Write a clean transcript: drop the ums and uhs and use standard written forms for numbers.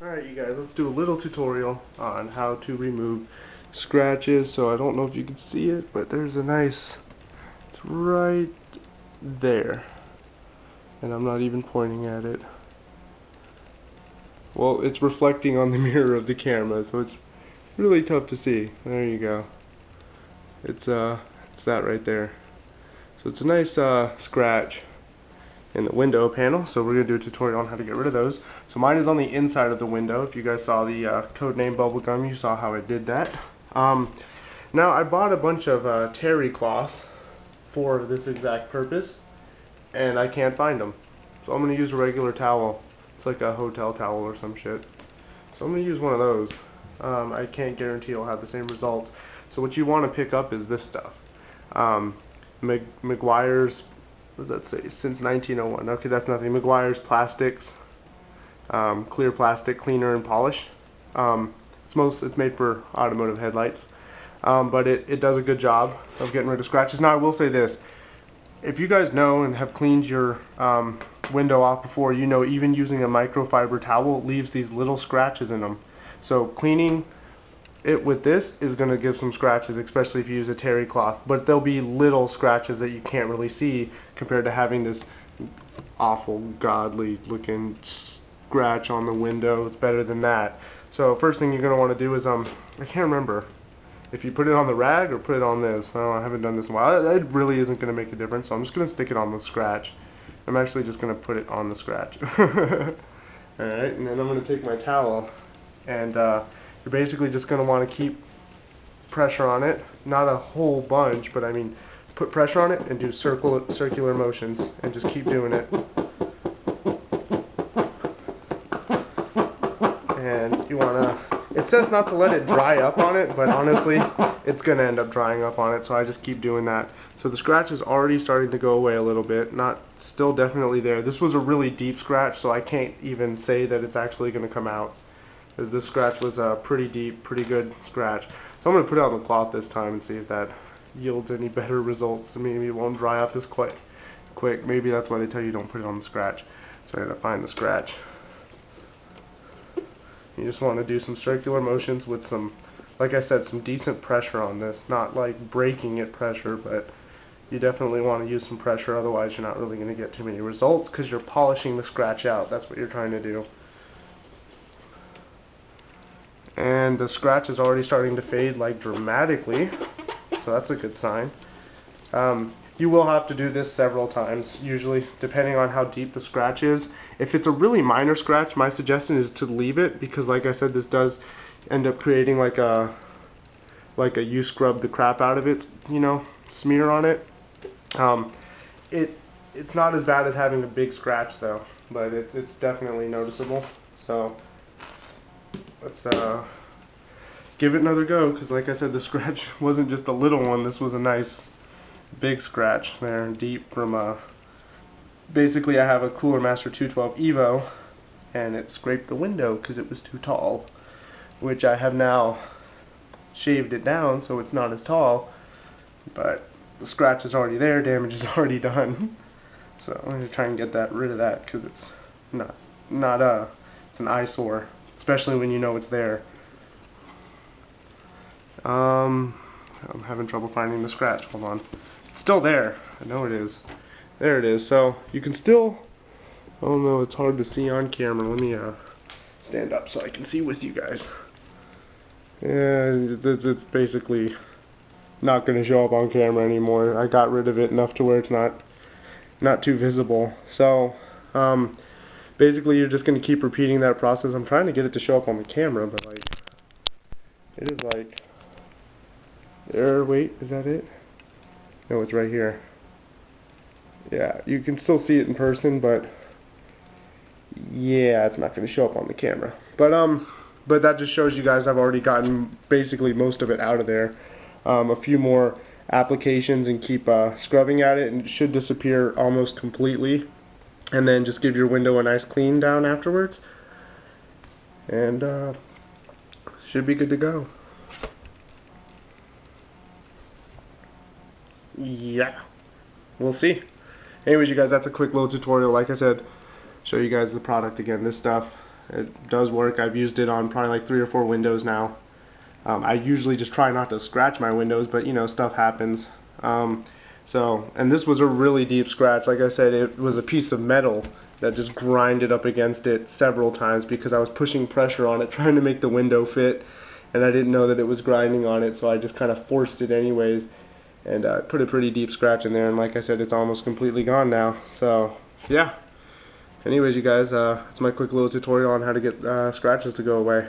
Alright you guys, let's do a little tutorial on how to remove scratches. So I don't know if you can see it, but there's a nice, it's right there. And I'm not even pointing at it. Well, it's reflecting on the mirror of the camera, so it's really tough to see. There you go. It's that right there. So it's a nice scratch in the window panel, so we're going to do a tutorial on how to get rid of those. So mine is on the inside of the window. If you guys saw the codename bubblegum, you saw how I did that. Now I bought a bunch of terry cloths for this exact purpose, and I can't find them. So I'm going to use a regular towel. It's like a hotel towel or some shit. So I'm going to use one of those. I can't guarantee it'll have the same results. So what you want to pick up is this stuff. Meguiar's, what does that say? Since 1901. Okay, that's nothing. Meguiar's Plastics, clear plastic, cleaner and polish. It's made for automotive headlights, but it does a good job of getting rid of scratches. Now I will say this: if you guys know and have cleaned your window off before, you know even using a microfiber towel leaves these little scratches in them. So cleaning it with this is going to give some scratches, especially if you use a terry cloth, but there'll be little scratches that you can't really see compared to having this awful godly looking scratch on the window. It's better than that. So first thing you're going to want to do is I can't remember if you put it on the rag or put it on this. I haven't done this in a while. It really isn't going to make a difference, so I'm just going to stick it on the scratch. I'm actually just going to put it on the scratch. Alright, and then I'm going to take my towel, and you're basically just going to want to keep pressure on it. Not a whole bunch, but I mean, put pressure on it and do circular motions, and just keep doing it. And you want to, it says not to let it dry up on it, but honestly, it's going to end up drying up on it, so I just keep doing that. So the scratch is already starting to go away a little bit, still definitely there. This was a really deep scratch, so I can't even say that it's actually going to come out, as this scratch was a pretty deep, pretty good scratch. So I'm going to put it on the cloth this time and see if that yields any better results. So maybe it won't dry up as quick. Maybe that's why they tell you don't put it on the scratch. So I got to find the scratch. You just want to do some circular motions with some, like I said, some decent pressure on this. Not like breaking it pressure, but you definitely want to use some pressure, otherwise you're not really going to get too many results because you're polishing the scratch out. That's what you're trying to do. And the scratch is already starting to fade like dramatically, so that's a good sign. You will have to do this several times, usually, depending on how deep the scratch is. If it's a really minor scratch, my suggestion is to leave it, because like I said, this does end up creating like a you scrub the crap out of it, you know, smear on it. It's not as bad as having a big scratch though, but it's definitely noticeable. So let's give it another go, because like I said, the scratch wasn't just a little one. This was a nice big scratch there, deep from basically I have a Cooler Master 212 Evo, and it scraped the window because it was too tall, which I have now shaved it down so it's not as tall, but the scratch is already there, damage is already done. So I'm going to try and get rid of that, because it's it's an eyesore, especially when you know it's there. I'm having trouble finding the scratch. Hold on. It's still there. I know it is. There it is. So you can still, oh no, it's hard to see on camera. Let me stand up so I can see with you guys. And it's basically not going to show up on camera anymore. I got rid of it enough to where it's not too visible. So basically you're just going to keep repeating that process. I'm trying to get it to show up on the camera, but like it is like there. Wait, is that it? No, it's right here. Yeah, you can still see it in person, but yeah, it's not going to show up on the camera. But that just shows you guys I've already gotten basically most of it out of there. A few more applications and keep scrubbing at it, and it should disappear almost completely. And then just give your window a nice clean down afterwards, and should be good to go. Yeah, we'll see. Anyways, you guys, that's a quick little tutorial. Like I said, show you guys the product again. This stuff It does work. I've used it on probably like 3 or 4 windows now. I usually just try not to scratch my windows, but you know, stuff happens. And this was a really deep scratch. Like I said, it was a piece of metal that just grinded up against it several times because I was pushing pressure on it trying to make the window fit, and I didn't know that it was grinding on it, so I just kind of forced it anyways, and put a pretty deep scratch in there, and like I said, it's almost completely gone now. So yeah, anyways, you guys, it's my quick little tutorial on how to get scratches to go away.